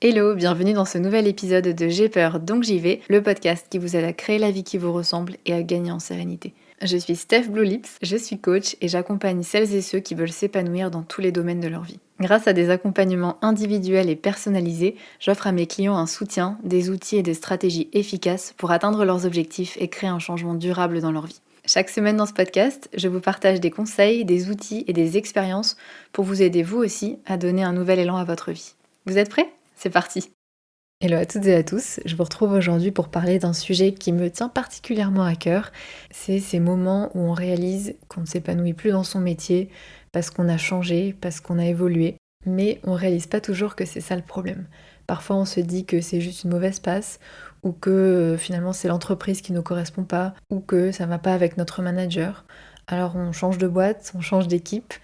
Hello, bienvenue dans ce nouvel épisode de J'ai peur donc j'y vais, le podcast qui vous aide à créer la vie qui vous ressemble et à gagner en sérénité. Je suis Steph Blue Lips, je suis coach et j'accompagne celles et ceux qui veulent s'épanouir dans tous les domaines de leur vie. Grâce à des accompagnements individuels et personnalisés, j'offre à mes clients un soutien, des outils et des stratégies efficaces pour atteindre leurs objectifs et créer un changement durable dans leur vie. Chaque semaine dans ce podcast, je vous partage des conseils, des outils et des expériences pour vous aider vous aussi à donner un nouvel élan à votre vie. Vous êtes prêts ? C'est parti! Hello à toutes et à tous, je vous retrouve aujourd'hui pour parler d'un sujet qui me tient particulièrement à cœur. C'est ces moments où on réalise qu'on ne s'épanouit plus dans son métier parce qu'on a changé, parce qu'on a évolué, mais on réalise pas toujours que c'est ça le problème. Parfois on se dit que c'est juste une mauvaise passe, ou que finalement c'est l'entreprise qui ne nous correspond pas, ou que ça va pas avec notre manager. Alors on change de boîte, on change d'équipe,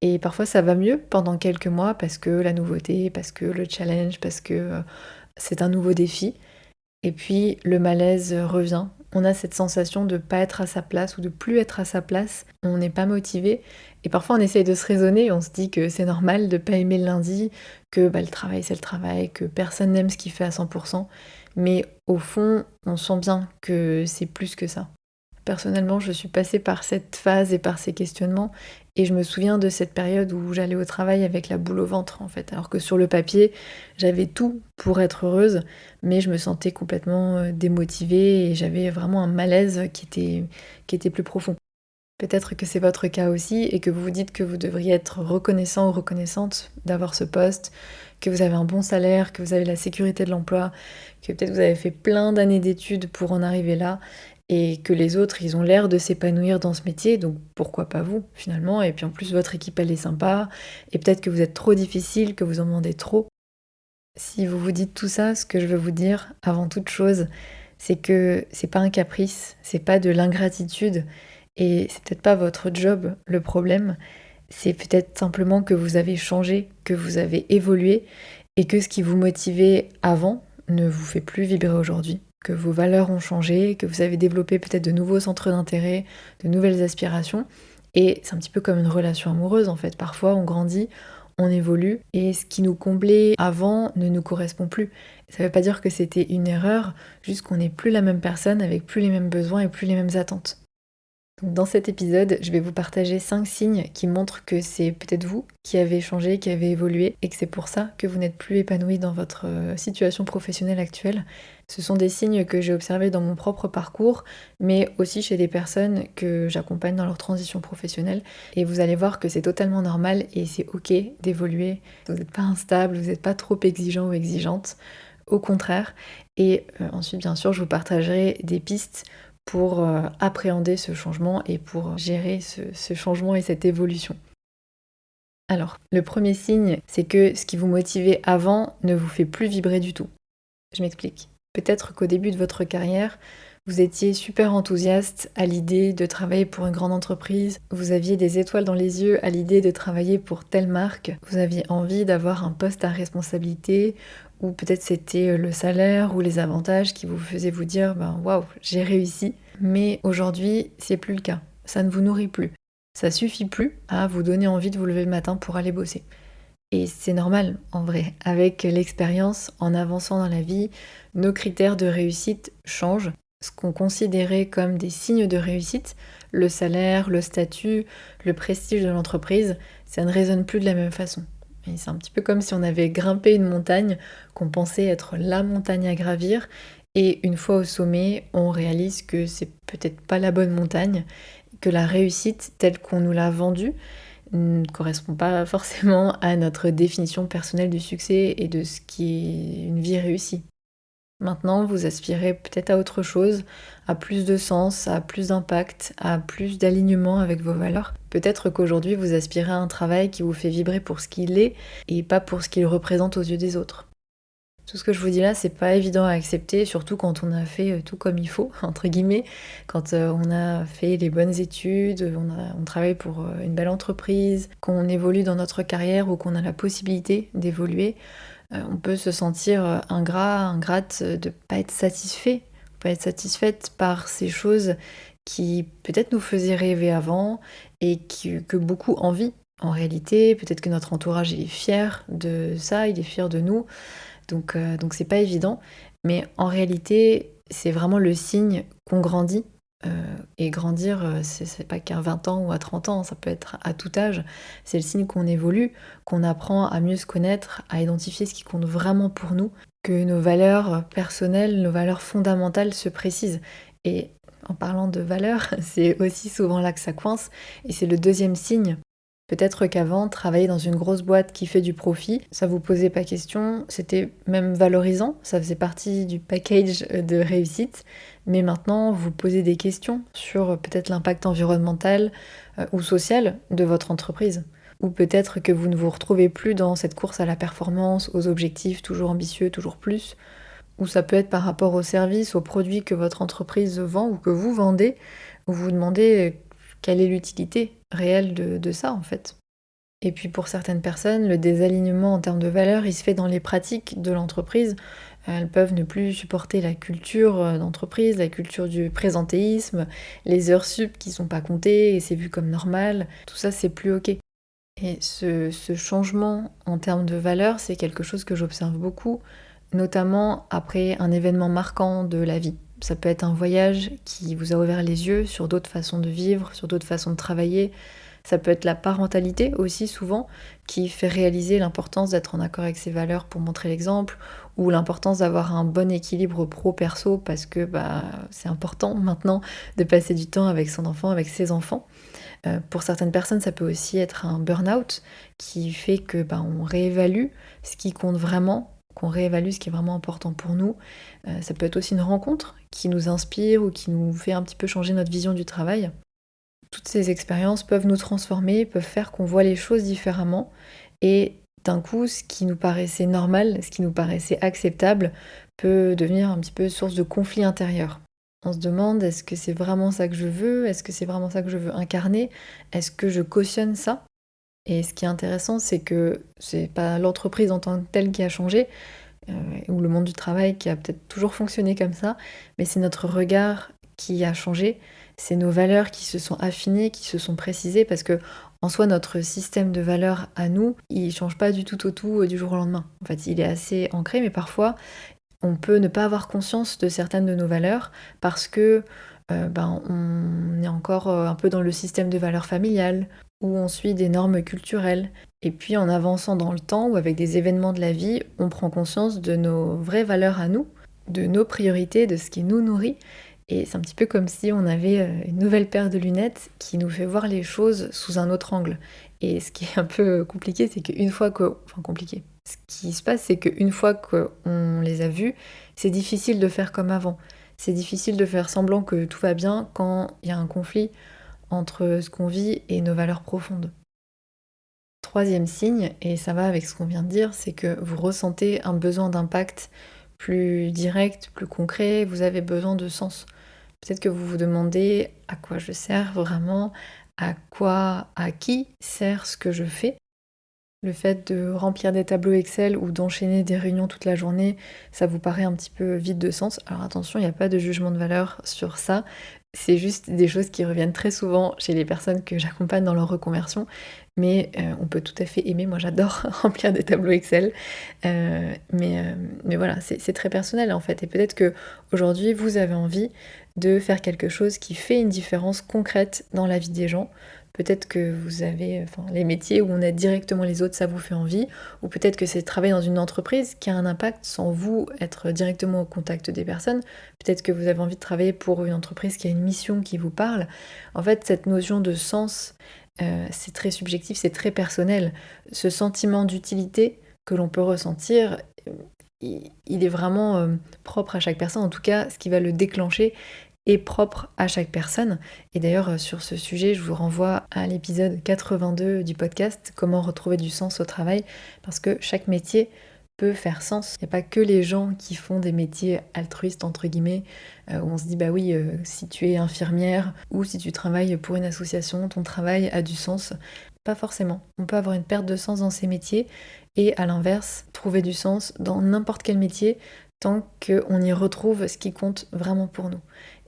et parfois ça va mieux pendant quelques mois parce que la nouveauté, parce que le challenge, parce que c'est un nouveau défi. Et puis le malaise revient. On a cette sensation de ne pas être à sa place ou de plus être à sa place. On n'est pas motivé. Et parfois on essaye de se raisonner. On se dit que c'est normal de ne pas aimer le lundi, que le travail c'est le travail, que personne n'aime ce qu'il fait à 100%. Mais au fond, on sent bien que c'est plus que ça. Personnellement, je suis passée par cette phase et par ces questionnements et je me souviens de cette période où j'allais au travail avec la boule au ventre en fait, alors que sur le papier, j'avais tout pour être heureuse, mais je me sentais complètement démotivée et j'avais vraiment un malaise qui était plus profond. Peut-être que c'est votre cas aussi et que vous vous dites que vous devriez être reconnaissant ou reconnaissante d'avoir ce poste, que vous avez un bon salaire, que vous avez la sécurité de l'emploi, que peut-être vous avez fait plein d'années d'études pour en arriver là et que les autres, ils ont l'air de s'épanouir dans ce métier, donc pourquoi pas vous finalement? Et puis en plus, votre équipe, elle est sympa et peut-être que vous êtes trop difficile, que vous en demandez trop. Si vous vous dites tout ça, ce que je veux vous dire avant toute chose, c'est que c'est pas un caprice, c'est pas de l'ingratitude et c'est peut-être pas votre job le problème, c'est peut-être simplement que vous avez changé, que vous avez évolué et que ce qui vous motivait avant ne vous fait plus vibrer aujourd'hui, que vos valeurs ont changé, que vous avez développé peut-être de nouveaux centres d'intérêt, de nouvelles aspirations et c'est un petit peu comme une relation amoureuse en fait. Parfois on grandit, on évolue et ce qui nous comblait avant ne nous correspond plus. Ça veut pas dire que c'était une erreur, juste qu'on n'est plus la même personne avec plus les mêmes besoins et plus les mêmes attentes. Donc dans cet épisode, je vais vous partager 5 signes qui montrent que c'est peut-être vous qui avez changé, qui avez évolué et que c'est pour ça que vous n'êtes plus épanoui dans votre situation professionnelle actuelle. Ce sont des signes que j'ai observés dans mon propre parcours, mais aussi chez des personnes que j'accompagne dans leur transition professionnelle. Et vous allez voir que c'est totalement normal et c'est ok d'évoluer. Vous n'êtes pas instable, vous n'êtes pas trop exigeant ou exigeante. Au contraire. Et ensuite, bien sûr, je vous partagerai des pistes pour appréhender ce changement et pour gérer ce changement et cette évolution. Alors, le premier signe, c'est que ce qui vous motivait avant ne vous fait plus vibrer du tout. Je m'explique. Peut-être qu'au début de votre carrière, vous étiez super enthousiaste à l'idée de travailler pour une grande entreprise, vous aviez des étoiles dans les yeux à l'idée de travailler pour telle marque, vous aviez envie d'avoir un poste à responsabilité, ou peut-être c'était le salaire ou les avantages qui vous faisaient vous dire waouh, j'ai réussi. Mais aujourd'hui, c'est plus le cas. Ça ne vous nourrit plus. Ça suffit plus à vous donner envie de vous lever le matin pour aller bosser. Et c'est normal, en vrai. Avec l'expérience, en avançant dans la vie, nos critères de réussite changent. Ce qu'on considérait comme des signes de réussite, le salaire, le statut, le prestige de l'entreprise, ça ne résonne plus de la même façon. Et c'est un petit peu comme si on avait grimpé une montagne qu'on pensait être la montagne à gravir, et une fois au sommet, on réalise que c'est peut-être pas la bonne montagne, que la réussite telle qu'on nous l'a vendue ne correspond pas forcément à notre définition personnelle du succès et de ce qui est une vie réussie. Maintenant, vous aspirez peut-être à autre chose, à plus de sens, à plus d'impact, à plus d'alignement avec vos valeurs. Peut-être qu'aujourd'hui, vous aspirez à un travail qui vous fait vibrer pour ce qu'il est et pas pour ce qu'il représente aux yeux des autres. Tout ce que je vous dis là, c'est pas évident à accepter, surtout quand on a fait tout comme il faut, entre guillemets, quand on a fait les bonnes études, on travaille pour une belle entreprise, qu'on évolue dans notre carrière ou qu'on a la possibilité d'évoluer. On peut se sentir ingrate de pas être satisfait, pas être satisfaite par ces choses qui peut-être nous faisaient rêver avant et que beaucoup envient. En réalité, peut-être que notre entourage il est fier de ça, il est fier de nous, Donc c'est pas évident. Mais en réalité, c'est vraiment le signe qu'on grandit. Et grandir, c'est pas qu'à 20 ans ou à 30 ans, ça peut être à tout âge. C'est le signe qu'on évolue, qu'on apprend à mieux se connaître, à identifier ce qui compte vraiment pour nous, que nos valeurs personnelles, nos valeurs fondamentales se précisent. Et en parlant de valeurs, c'est aussi souvent là que ça coince. Et c'est le deuxième signe. Peut-être qu'avant, travailler dans une grosse boîte qui fait du profit, ça vous posait pas question, c'était même valorisant, ça faisait partie du package de réussite. Mais maintenant, vous posez des questions sur peut-être l'impact environnemental ou social de votre entreprise. Ou peut-être que vous ne vous retrouvez plus dans cette course à la performance, aux objectifs toujours ambitieux, toujours plus. Ou ça peut être par rapport aux services, aux produits que votre entreprise vend ou que vous vendez, où vous vous demandez quelle est l'utilité réelle de ça en fait. Et puis pour certaines personnes, le désalignement en termes de valeurs, il se fait dans les pratiques de l'entreprise. Elles peuvent ne plus supporter la culture d'entreprise, la culture du présentéisme, les heures sup qui sont pas comptées et c'est vu comme normal. Tout ça, c'est plus ok. Et ce changement en termes de valeurs, c'est quelque chose que j'observe beaucoup, notamment après un événement marquant de la vie. Ça peut être un voyage qui vous a ouvert les yeux sur d'autres façons de vivre, sur d'autres façons de travailler. Ça peut être la parentalité aussi souvent, qui fait réaliser l'importance d'être en accord avec ses valeurs pour montrer l'exemple, ou l'importance d'avoir un bon équilibre pro-perso parce que c'est important maintenant de passer du temps avec son enfant, avec ses enfants. Pour certaines personnes, ça peut aussi être un burn-out qui fait que on réévalue ce qui compte vraiment, qu'on réévalue ce qui est vraiment important pour nous. Ça peut être aussi une rencontre qui nous inspire ou qui nous fait un petit peu changer notre vision du travail. Toutes ces expériences peuvent nous transformer, peuvent faire qu'on voit les choses différemment et d'un coup, ce qui nous paraissait normal, ce qui nous paraissait acceptable, peut devenir un petit peu source de conflit intérieur. On se demande, est-ce que c'est vraiment ça que je veux? Est-ce que c'est vraiment ça que je veux incarner? Est-ce que je cautionne ça? Et ce qui est intéressant, c'est que c'est pas l'entreprise en tant que telle qui a changé, ou le monde du travail qui a peut-être toujours fonctionné comme ça, mais c'est notre regard qui a changé, c'est nos valeurs qui se sont affinées, qui se sont précisées, parce que en soi, notre système de valeurs à nous, il change pas du tout au tout du jour au lendemain. En fait, il est assez ancré, mais parfois, on peut ne pas avoir conscience de certaines de nos valeurs parce que on est encore un peu dans le système de valeurs familiales, où on suit des normes culturelles. Et puis en avançant dans le temps ou avec des événements de la vie, on prend conscience de nos vraies valeurs à nous, de nos priorités, de ce qui nous nourrit. Et c'est un petit peu comme si on avait une nouvelle paire de lunettes qui nous fait voir les choses sous un autre angle. Et ce qui est un peu compliqué, c'est qu'une fois que... Enfin compliqué. Ce qui se passe, c'est qu'une fois qu'on les a vus, c'est difficile de faire comme avant. C'est difficile de faire semblant que tout va bien quand il y a un conflit entre ce qu'on vit et nos valeurs profondes. Troisième signe, et ça va avec ce qu'on vient de dire, c'est que vous ressentez un besoin d'impact plus direct, plus concret, vous avez besoin de sens. Peut-être que vous vous demandez à quoi je sers vraiment, à qui sert ce que je fais. Le fait de remplir des tableaux Excel ou d'enchaîner des réunions toute la journée, ça vous paraît un petit peu vide de sens. Alors attention, il n'y a pas de jugement de valeur sur ça. C'est juste des choses qui reviennent très souvent chez les personnes que j'accompagne dans leur reconversion. Mais on peut tout à fait aimer. Moi, j'adore remplir des tableaux Excel. Mais voilà, c'est très personnel en fait. Et peut-être que aujourd'hui, vous avez envie de faire quelque chose qui fait une différence concrète dans la vie des gens. Peut-être que vous avez les métiers où on aide directement les autres, ça vous fait envie. Ou peut-être que c'est travailler dans une entreprise qui a un impact sans vous être directement au contact des personnes. Peut-être que vous avez envie de travailler pour une entreprise qui a une mission qui vous parle. En fait, cette notion de sens, c'est très subjectif, c'est très personnel. Ce sentiment d'utilité que l'on peut ressentir, il est vraiment propre à chaque personne. En tout cas, ce qui va le déclencher est propre à chaque personne. Et d'ailleurs, sur ce sujet, je vous renvoie à l'épisode 82 du podcast, Comment retrouver du sens au travail, parce que chaque métier peut faire sens. Il n'y a pas que les gens qui font des métiers altruistes, entre guillemets, où on se dit, si tu es infirmière ou si tu travailles pour une association, ton travail a du sens. Pas forcément. On peut avoir une perte de sens dans ces métiers et à l'inverse, trouver du sens dans n'importe quel métier tant qu'on y retrouve ce qui compte vraiment pour nous.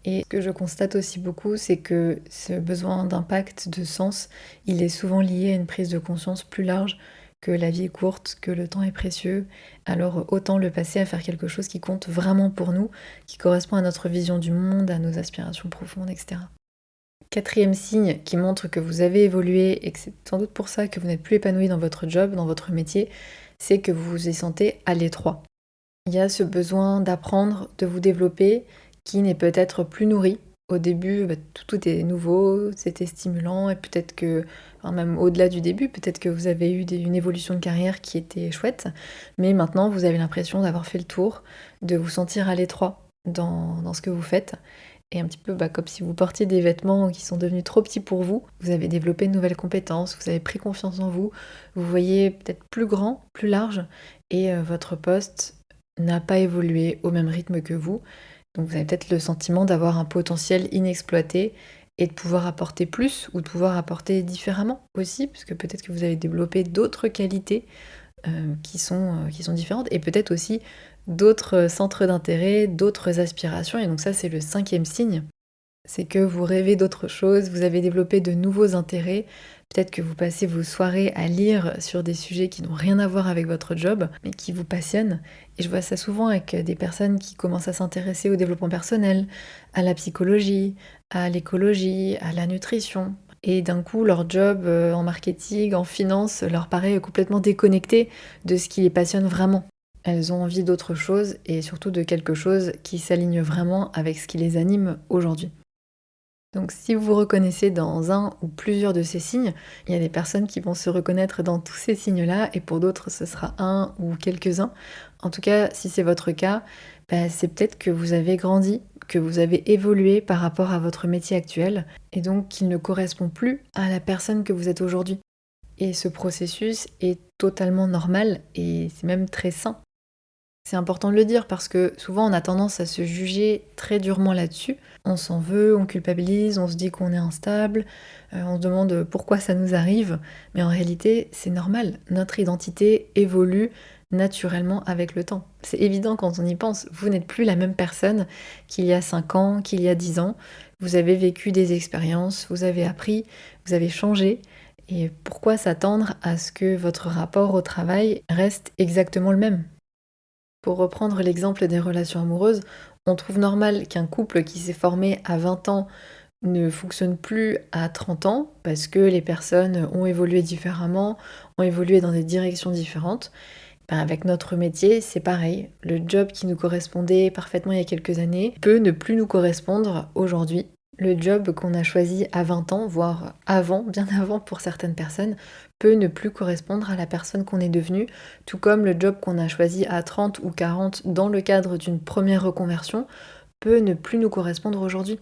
Et ce que je constate aussi beaucoup, c'est que ce besoin d'impact, de sens, il est souvent lié à une prise de conscience plus large que la vie est courte, que le temps est précieux, alors autant le passer à faire quelque chose qui compte vraiment pour nous, qui correspond à notre vision du monde, à nos aspirations profondes, etc. Quatrième signe qui montre que vous avez évolué et que c'est sans doute pour ça que vous n'êtes plus épanoui dans votre job, dans votre métier, c'est que vous vous y sentez à l'étroit. Il y a ce besoin d'apprendre, de vous développer, qui n'est peut-être plus nourri. Au début, tout est nouveau, c'était stimulant, et peut-être que, enfin, même au-delà du début, peut-être que vous avez eu une évolution de carrière qui était chouette, mais maintenant vous avez l'impression d'avoir fait le tour, de vous sentir à l'étroit dans ce que vous faites, et un petit peu comme si vous portiez des vêtements qui sont devenus trop petits pour vous. Vous avez développé de nouvelles compétences, vous avez pris confiance en vous, vous voyez peut-être plus grand, plus large, et votre poste n'a pas évolué au même rythme que vous. Donc vous avez peut-être le sentiment d'avoir un potentiel inexploité et de pouvoir apporter plus ou de pouvoir apporter différemment aussi, parce que peut-être que vous avez développé d'autres qualités qui sont différentes et peut-être aussi d'autres centres d'intérêt, d'autres aspirations. Et donc ça, c'est le cinquième signe. C'est que vous rêvez d'autre chose, vous avez développé de nouveaux intérêts. Peut-être que vous passez vos soirées à lire sur des sujets qui n'ont rien à voir avec votre job, mais qui vous passionnent. Et je vois ça souvent avec des personnes qui commencent à s'intéresser au développement personnel, à la psychologie, à l'écologie, à la nutrition. Et d'un coup, leur job en marketing, en finance, leur paraît complètement déconnecté de ce qui les passionne vraiment. Elles ont envie d'autre chose et surtout de quelque chose qui s'aligne vraiment avec ce qui les anime aujourd'hui. Donc si vous vous reconnaissez dans un ou plusieurs de ces signes, il y a des personnes qui vont se reconnaître dans tous ces signes-là et pour d'autres ce sera un ou quelques-uns. En tout cas, si c'est votre cas, c'est peut-être que vous avez grandi, que vous avez évolué par rapport à votre métier actuel et donc qu'il ne correspond plus à la personne que vous êtes aujourd'hui. Et ce processus est totalement normal et c'est même très sain. C'est important de le dire parce que souvent on a tendance à se juger très durement là-dessus. On s'en veut, on culpabilise, on se dit qu'on est instable, on se demande pourquoi ça nous arrive. Mais en réalité, c'est normal. Notre identité évolue naturellement avec le temps. C'est évident quand on y pense. Vous n'êtes plus la même personne qu'il y a 5 ans, qu'il y a 10 ans. Vous avez vécu des expériences, vous avez appris, vous avez changé. Et pourquoi s'attendre à ce que votre rapport au travail reste exactement le même ? Pour reprendre l'exemple des relations amoureuses, on trouve normal qu'un couple qui s'est formé à 20 ans ne fonctionne plus à 30 ans parce que les personnes ont évolué différemment, ont évolué dans des directions différentes. Avec notre métier, c'est pareil. Le job qui nous correspondait parfaitement il y a quelques années peut ne plus nous correspondre aujourd'hui. Le job qu'on a choisi à 20 ans, voire avant, bien avant pour certaines personnes, peut ne plus correspondre à la personne qu'on est devenue, tout comme le job qu'on a choisi à 30 ou 40 dans le cadre d'une première reconversion peut ne plus nous correspondre aujourd'hui.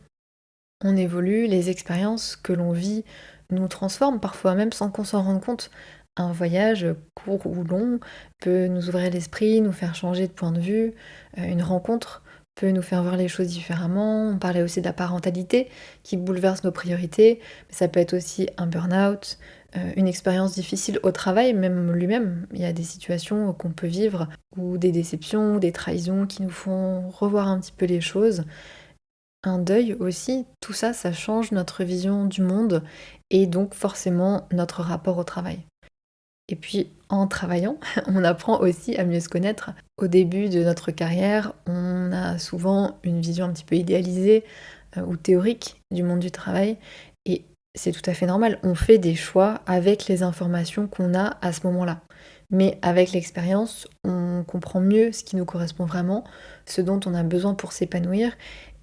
On évolue, les expériences que l'on vit nous transforment, parfois même sans qu'on s'en rende compte. Un voyage, court ou long, peut nous ouvrir l'esprit, nous faire changer de point de vue. Une rencontre peut nous faire voir les choses différemment. On parlait aussi de la parentalité qui bouleverse nos priorités, mais ça peut être aussi un burn-out, une expérience difficile au travail, même lui-même. Il y a des situations qu'on peut vivre, ou des déceptions, ou des trahisons qui nous font revoir un petit peu les choses. Un deuil aussi, tout ça, ça change notre vision du monde et donc forcément notre rapport au travail. Et puis en travaillant, on apprend aussi à mieux se connaître. Au début de notre carrière, on a souvent une vision un petit peu idéalisée ou théorique du monde du travail et c'est tout à fait normal. On fait des choix avec les informations qu'on a à ce moment-là. Mais avec l'expérience, on comprend mieux ce qui nous correspond vraiment, ce dont on a besoin pour s'épanouir.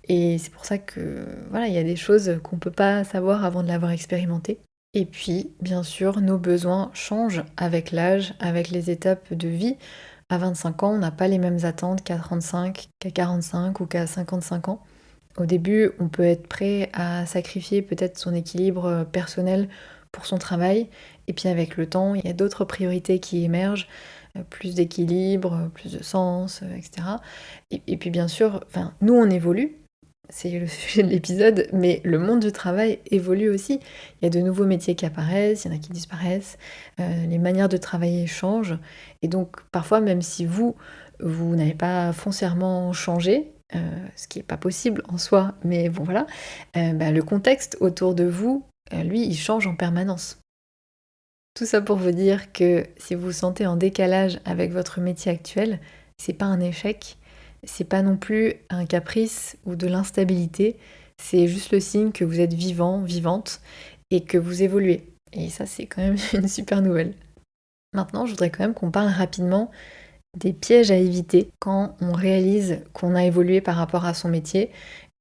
Et c'est pour ça que voilà, il y a des choses qu'on ne peut pas savoir avant de l'avoir expérimenté. Et puis, bien sûr, nos besoins changent avec l'âge, avec les étapes de vie. À 25 ans, on n'a pas les mêmes attentes qu'à 35, qu'à 45 ou qu'à 55 ans. Au début, on peut être prêt à sacrifier peut-être son équilibre personnel pour son travail. Et puis avec le temps, il y a d'autres priorités qui émergent, plus d'équilibre, plus de sens, etc. Et puis bien sûr, nous on évolue, c'est le sujet de l'épisode, mais le monde du travail évolue aussi. Il y a de nouveaux métiers qui apparaissent, il y en a qui disparaissent, les manières de travailler changent. Et donc parfois, même si vous n'avez pas foncièrement changé, ce qui n'est pas possible en soi, mais bon voilà, le contexte autour de vous, lui, il change en permanence. Tout ça pour vous dire que si vous vous sentez en décalage avec votre métier actuel, c'est pas un échec, c'est pas non plus un caprice ou de l'instabilité, c'est juste le signe que vous êtes vivant, vivante et que vous évoluez. Et ça, c'est quand même une super nouvelle. Maintenant, je voudrais quand même qu'on parle rapidement des pièges à éviter quand on réalise qu'on a évolué par rapport à son métier,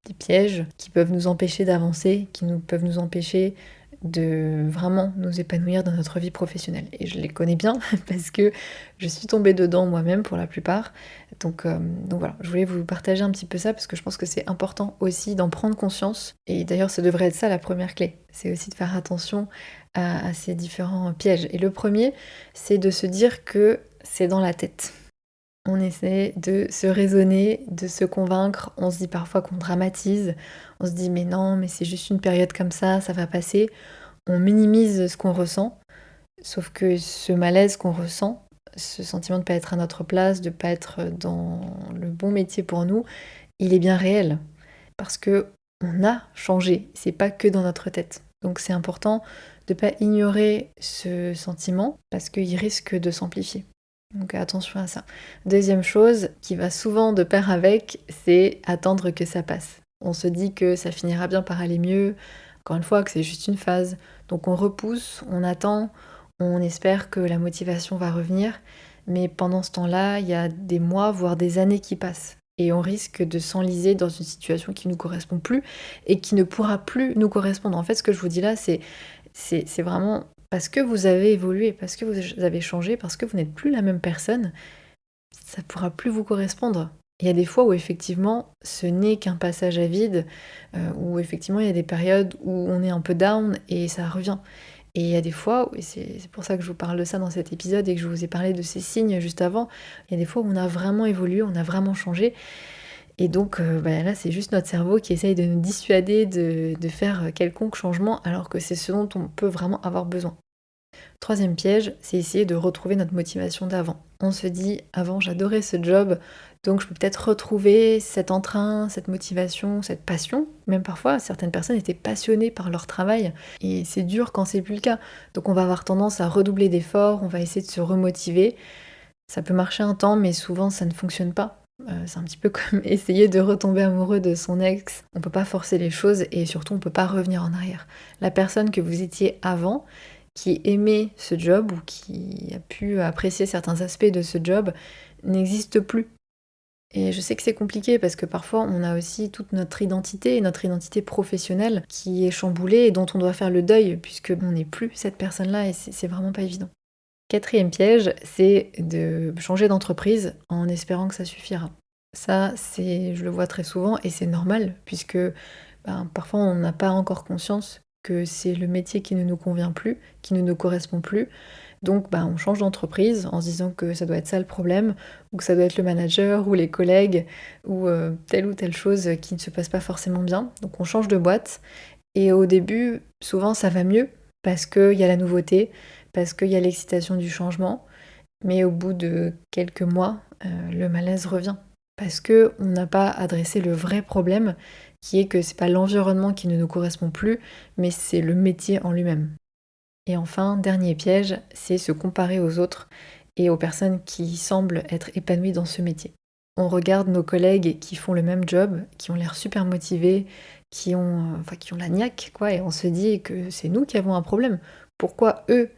des pièges qui peuvent nous empêcher d'avancer, peuvent nous empêcher de vraiment nous épanouir dans notre vie professionnelle. Et je les connais bien parce que je suis tombée dedans moi-même pour la plupart. Donc voilà, je voulais vous partager un petit peu ça parce que je pense que c'est important aussi d'en prendre conscience. Et d'ailleurs, ça devrait être ça la première clé. C'est aussi de faire attention à ces différents pièges. Et le premier, c'est de se dire que c'est dans la tête. On essaie de se raisonner, de se convaincre. On se dit parfois qu'on dramatise. On se dit mais non, mais c'est juste une période comme ça va passer. On minimise ce qu'on ressent. Sauf que ce malaise qu'on ressent, ce sentiment de ne pas être à notre place, de ne pas être dans le bon métier pour nous, il est bien réel. Parce que on a changé. C'est pas que dans notre tête. Donc c'est important de ne pas ignorer ce sentiment parce qu'il risque de s'amplifier. Donc attention à ça. Deuxième chose qui va souvent de pair avec, c'est attendre que ça passe. On se dit que ça finira bien par aller mieux, encore une fois que c'est juste une phase. Donc on repousse, on attend, on espère que la motivation va revenir, mais pendant ce temps-là, il y a des mois, voire des années qui passent. Et on risque de s'enliser dans une situation qui ne nous correspond plus et qui ne pourra plus nous correspondre. En fait, ce que je vous dis là, c'est vraiment parce que vous avez évolué, parce que vous avez changé, parce que vous n'êtes plus la même personne, ça ne pourra plus vous correspondre. Il y a des fois où effectivement ce n'est qu'un passage à vide, où effectivement il y a des périodes où on est un peu down et ça revient. Et il y a des fois, et c'est pour ça que je vous parle de ça dans cet épisode et que je vous ai parlé de ces signes juste avant, il y a des fois où on a vraiment évolué, on a vraiment changé. Et donc là, c'est juste notre cerveau qui essaye de nous dissuader de faire quelconque changement alors que c'est ce dont on peut vraiment avoir besoin. Troisième piège, c'est essayer de retrouver notre motivation d'avant. On se dit, avant j'adorais ce job, donc je peux peut-être retrouver cet entrain, cette motivation, cette passion. Même parfois, certaines personnes étaient passionnées par leur travail, et c'est dur quand c'est plus le cas. Donc on va avoir tendance à redoubler d'efforts, on va essayer de se remotiver. Ça peut marcher un temps, mais souvent ça ne fonctionne pas. C'est un petit peu comme essayer de retomber amoureux de son ex. On peut pas forcer les choses et surtout on peut pas revenir en arrière. La personne que vous étiez avant, qui aimait ce job ou qui a pu apprécier certains aspects de ce job, n'existe plus. Et je sais que c'est compliqué parce que parfois on a aussi toute notre identité professionnelle qui est chamboulée et dont on doit faire le deuil puisque on n'est plus cette personne-là et c'est vraiment pas évident. Quatrième piège, c'est de changer d'entreprise en espérant que ça suffira. Ça, je le vois très souvent et c'est normal puisque parfois on n'a pas encore conscience que c'est le métier qui ne nous convient plus, qui ne nous correspond plus. Donc on change d'entreprise en se disant que ça doit être ça le problème, ou que ça doit être le manager, ou les collègues, ou telle chose qui ne se passe pas forcément bien. Donc on change de boîte, et au début, souvent ça va mieux, parce qu'il y a la nouveauté, parce qu'il y a l'excitation du changement, mais au bout de quelques mois, le malaise revient. Parce qu'on n'a pas adressé le vrai problème, qui est que c'est pas l'environnement qui ne nous correspond plus, mais c'est le métier en lui-même. Et enfin, dernier piège, c'est se comparer aux autres et aux personnes qui semblent être épanouies dans ce métier. On regarde nos collègues qui font le même job, qui ont l'air super motivés, qui ont la niaque, quoi, et on se dit que c'est nous qui avons un problème. Pourquoi eux,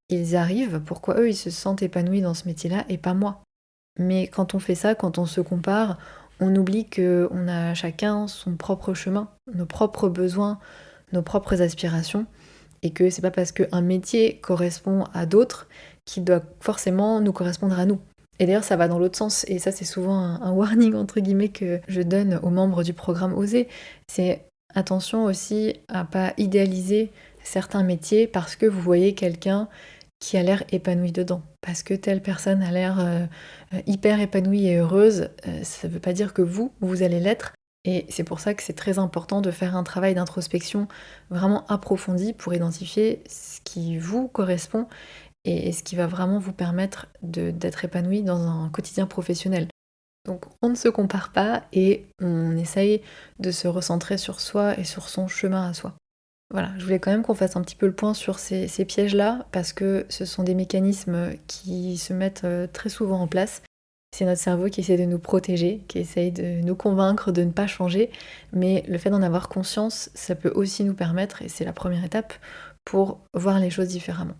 ils arrivent, pourquoi eux, ils se sentent épanouis dans ce métier-là et pas moi? Mais quand on fait ça, quand on se compare, on oublie qu'on a chacun son propre chemin, nos propres besoins, nos propres aspirations, et que c'est pas parce qu'un métier correspond à d'autres qu'il doit forcément nous correspondre à nous. Et d'ailleurs, ça va dans l'autre sens, et ça c'est souvent un warning entre guillemets que je donne aux membres du programme Oser, c'est attention aussi à pas idéaliser certains métiers parce que vous voyez quelqu'un qui a l'air épanoui dedans. Parce que telle personne a l'air hyper épanouie et heureuse, ça veut pas dire que vous allez l'être. Et c'est pour ça que c'est très important de faire un travail d'introspection vraiment approfondi pour identifier ce qui vous correspond et ce qui va vraiment vous permettre d'être épanoui dans un quotidien professionnel. Donc on ne se compare pas et on essaye de se recentrer sur soi et sur son chemin à soi. Voilà, je voulais quand même qu'on fasse un petit peu le point sur ces pièges-là, parce que ce sont des mécanismes qui se mettent très souvent en place. C'est notre cerveau qui essaie de nous protéger, qui essaye de nous convaincre de ne pas changer, mais le fait d'en avoir conscience, ça peut aussi nous permettre, et c'est la première étape, pour voir les choses différemment.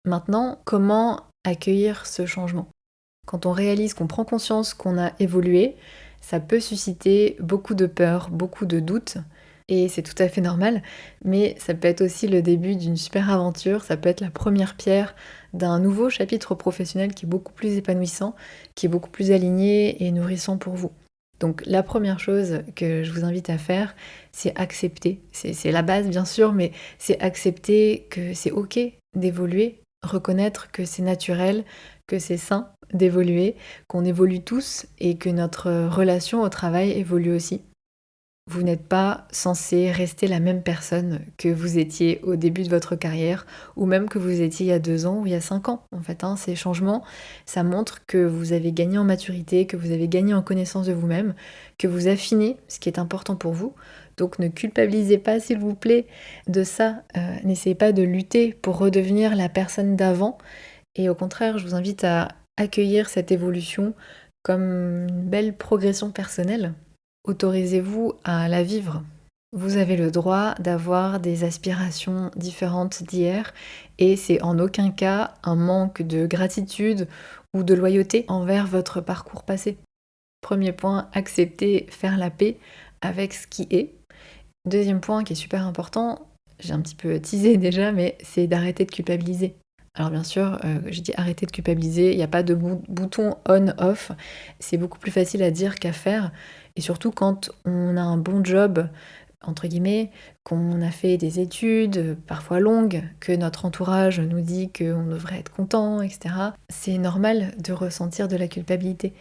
Maintenant, comment accueillir ce changement? Quand on réalise qu'on prend conscience qu'on a évolué, ça peut susciter beaucoup de peur, beaucoup de doutes, et c'est tout à fait normal, mais ça peut être aussi le début d'une super aventure, ça peut être la première pierre d'un nouveau chapitre professionnel qui est beaucoup plus épanouissant, qui est beaucoup plus aligné et nourrissant pour vous. Donc la première chose que je vous invite à faire, c'est accepter. C'est la base bien sûr, mais c'est accepter que c'est ok d'évoluer, reconnaître que c'est naturel, que c'est sain d'évoluer, qu'on évolue tous et que notre relation au travail évolue aussi. Vous n'êtes pas censé rester la même personne que vous étiez au début de votre carrière ou même que vous étiez il y a 2 ans ou il y a 5 ans. En fait, ces changements, ça montre que vous avez gagné en maturité, que vous avez gagné en connaissance de vous-même, que vous affinez ce qui est important pour vous. Donc ne culpabilisez pas, s'il vous plaît, de ça. N'essayez pas de lutter pour redevenir la personne d'avant. Et au contraire, je vous invite à accueillir cette évolution comme une belle progression personnelle. Autorisez-vous à la vivre. Vous avez le droit d'avoir des aspirations différentes d'hier et c'est en aucun cas un manque de gratitude ou de loyauté envers votre parcours passé. Premier point, accepter, faire la paix avec ce qui est. Deuxième point qui est super important, j'ai un petit peu teasé déjà, mais c'est d'arrêter de culpabiliser. Alors bien sûr, je dis arrêter de culpabiliser, il n'y a pas de bouton on-off, c'est beaucoup plus facile à dire qu'à faire, et surtout quand on a un bon job, entre guillemets, qu'on a fait des études, parfois longues, que notre entourage nous dit qu'on devrait être content, etc. C'est normal de ressentir de la culpabilité.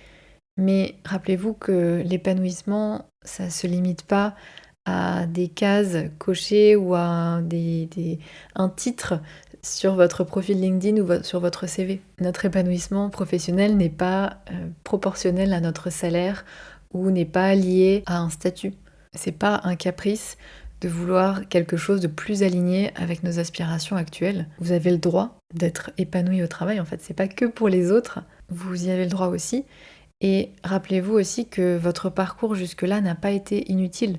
Mais rappelez-vous que l'épanouissement, ça ne se limite pas à des cases cochées ou à un titre sur votre profil LinkedIn ou sur votre CV. Notre épanouissement professionnel n'est pas proportionnel à notre salaire ou n'est pas lié à un statut. C'est pas un caprice de vouloir quelque chose de plus aligné avec nos aspirations actuelles. Vous avez le droit d'être épanoui au travail, en fait, c'est pas que pour les autres, vous y avez le droit aussi. Et rappelez-vous aussi que votre parcours jusque-là n'a pas été inutile.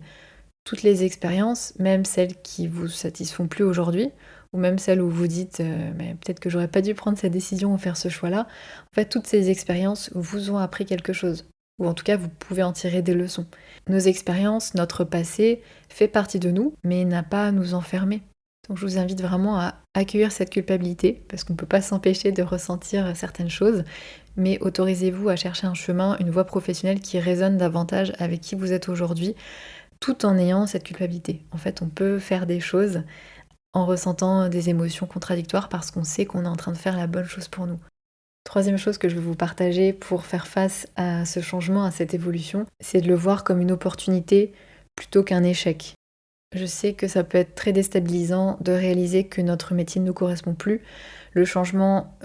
Toutes les expériences, même celles qui vous satisfont plus aujourd'hui, ou même celles où vous dites mais peut-être que j'aurais pas dû prendre cette décision ou faire ce choix-là, en fait toutes ces expériences vous ont appris quelque chose. Ou en tout cas vous pouvez en tirer des leçons. Nos expériences, notre passé fait partie de nous, mais n'a pas à nous enfermer. Donc je vous invite vraiment à accueillir cette culpabilité, parce qu'on ne peut pas s'empêcher de ressentir certaines choses, mais autorisez-vous à chercher un chemin, une voie professionnelle qui résonne davantage avec qui vous êtes aujourd'hui, tout en ayant cette culpabilité. En fait, on peut faire des choses en ressentant des émotions contradictoires parce qu'on sait qu'on est en train de faire la bonne chose pour nous. Troisième chose que je vais vous partager pour faire face à ce changement, à cette évolution, c'est de le voir comme une opportunité plutôt qu'un échec. Je sais que ça peut être très déstabilisant de réaliser que notre métier ne nous correspond plus. Le changement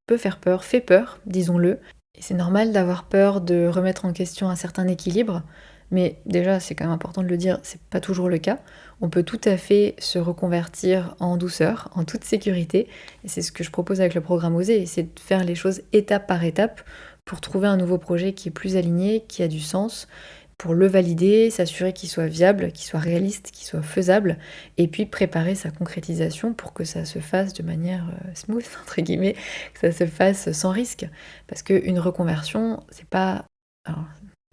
peut faire peur, fait peur, disons-le. Et c'est normal d'avoir peur de remettre en question un certain équilibre. Mais déjà, c'est quand même important de le dire, c'est pas toujours le cas. On peut tout à fait se reconvertir en douceur, en toute sécurité. Et c'est ce que je propose avec le programme Oser, c'est de faire les choses étape par étape pour trouver un nouveau projet qui est plus aligné, qui a du sens, pour le valider, s'assurer qu'il soit viable, qu'il soit réaliste, qu'il soit faisable, et puis préparer sa concrétisation pour que ça se fasse de manière smooth, entre guillemets, que ça se fasse sans risque. Parce qu'une reconversion, c'est pas... Alors,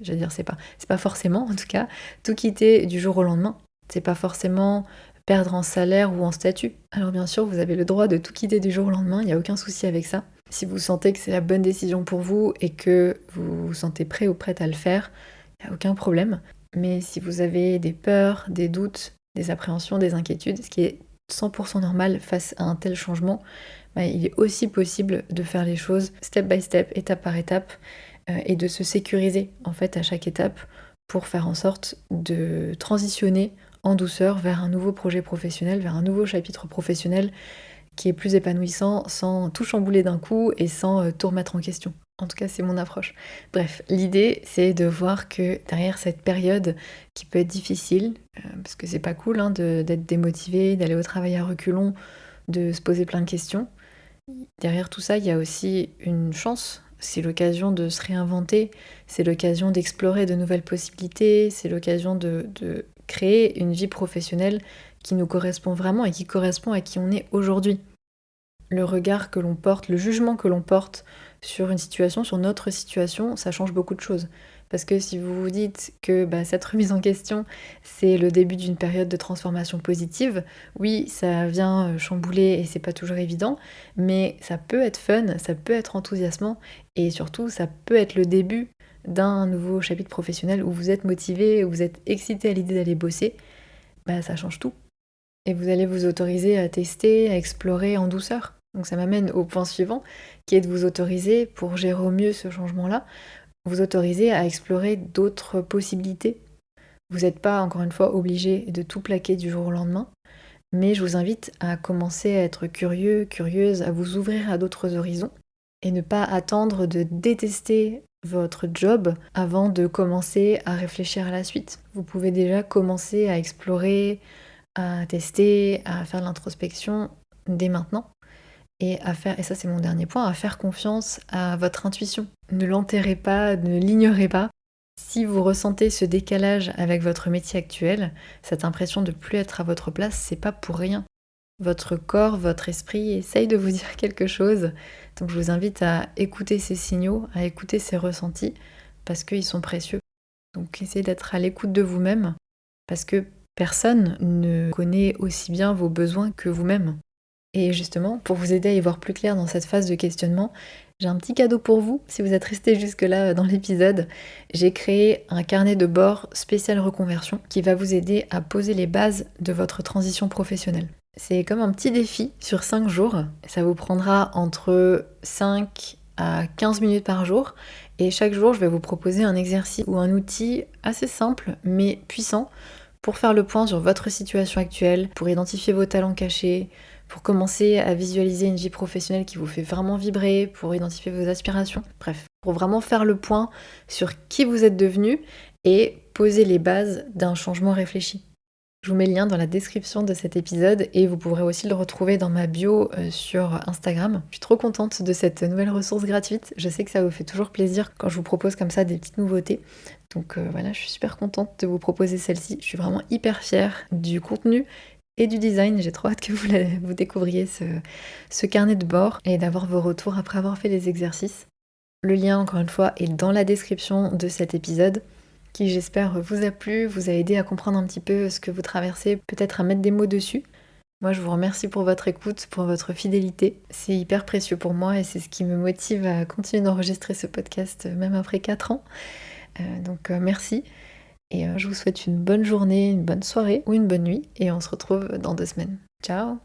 j'allais dire c'est pas forcément, en tout cas, tout quitter du jour au lendemain. C'est pas forcément perdre en salaire ou en statut. Alors bien sûr, vous avez le droit de tout quitter du jour au lendemain, il n'y a aucun souci avec ça. Si vous sentez que c'est la bonne décision pour vous et que vous vous sentez prêt ou prête à le faire, il n'y a aucun problème. Mais si vous avez des peurs, des doutes, des appréhensions, des inquiétudes, ce qui est 100% normal face à un tel changement, il est aussi possible de faire les choses step by step, étape par étape, et de se sécuriser en fait à chaque étape pour faire en sorte de transitionner en douceur vers un nouveau projet professionnel, vers un nouveau chapitre professionnel qui est plus épanouissant sans tout chambouler d'un coup et sans tout remettre en question. En tout cas, c'est mon approche. Bref, l'idée, c'est de voir que derrière cette période qui peut être difficile, parce que c'est pas cool hein, d'être démotivé, d'aller au travail à reculons, de se poser plein de questions. Derrière tout ça, il y a aussi une chance. C'est l'occasion de se réinventer, c'est l'occasion d'explorer de nouvelles possibilités, c'est l'occasion de créer une vie professionnelle qui nous correspond vraiment et qui correspond à qui on est aujourd'hui. Le regard que l'on porte, le jugement que l'on porte sur une situation, sur notre situation, ça change beaucoup de choses. Parce que si vous vous dites que cette remise en question, c'est le début d'une période de transformation positive, oui, ça vient chambouler et c'est pas toujours évident, mais ça peut être fun, ça peut être enthousiasmant et surtout ça peut être le début d'un nouveau chapitre professionnel où vous êtes motivé, où vous êtes excité à l'idée d'aller bosser, ça change tout. Et vous allez vous autoriser à tester, à explorer en douceur. Donc ça m'amène au point suivant, qui est de vous autoriser, pour gérer au mieux ce changement-là, vous autoriser à explorer d'autres possibilités. Vous n'êtes pas, encore une fois, obligé de tout plaquer du jour au lendemain, mais je vous invite à commencer à être curieux, curieuse, à vous ouvrir à d'autres horizons, et ne pas attendre de détester votre job avant de commencer à réfléchir à la suite. Vous pouvez déjà commencer à explorer, à tester, à faire de l'introspection dès maintenant et à faire, et ça c'est mon dernier point, à faire confiance à votre intuition. Ne l'enterrez pas, ne l'ignorez pas. Si vous ressentez ce décalage avec votre métier actuel, cette impression de plus être à votre place, c'est pas pour rien. Votre corps, votre esprit essaye de vous dire quelque chose. Donc je vous invite à écouter ces signaux, à écouter ces ressentis, parce qu'ils sont précieux. Donc essayez d'être à l'écoute de vous-même, parce que personne ne connaît aussi bien vos besoins que vous-même. Et justement, pour vous aider à y voir plus clair dans cette phase de questionnement, j'ai un petit cadeau pour vous. Si vous êtes resté jusque-là dans l'épisode, j'ai créé un carnet de bord spécial reconversion qui va vous aider à poser les bases de votre transition professionnelle. C'est comme un petit défi sur 5 jours. Ça vous prendra entre 5 à 15 minutes par jour. Et chaque jour, je vais vous proposer un exercice ou un outil assez simple mais puissant pour faire le point sur votre situation actuelle, pour identifier vos talents cachés, pour commencer à visualiser une vie professionnelle qui vous fait vraiment vibrer, pour identifier vos aspirations, bref, pour vraiment faire le point sur qui vous êtes devenu et poser les bases d'un changement réfléchi. Je vous mets le lien dans la description de cet épisode et vous pourrez aussi le retrouver dans ma bio sur Instagram. Je suis trop contente de cette nouvelle ressource gratuite. Je sais que ça vous fait toujours plaisir quand je vous propose comme ça des petites nouveautés. Donc voilà, je suis super contente de vous proposer celle-ci. Je suis vraiment hyper fière du contenu et du design. J'ai trop hâte que vous découvriez ce carnet de bord et d'avoir vos retours après avoir fait les exercices. Le lien, encore une fois, est dans la description de cet épisode, qui j'espère vous a plu, vous a aidé à comprendre un petit peu ce que vous traversez, peut-être à mettre des mots dessus. Moi, je vous remercie pour votre écoute, pour votre fidélité. C'est hyper précieux pour moi et c'est ce qui me motive à continuer d'enregistrer ce podcast même après 4 ans. Donc merci. Et je vous souhaite une bonne journée, une bonne soirée ou une bonne nuit. Et on se retrouve dans 2 semaines. Ciao!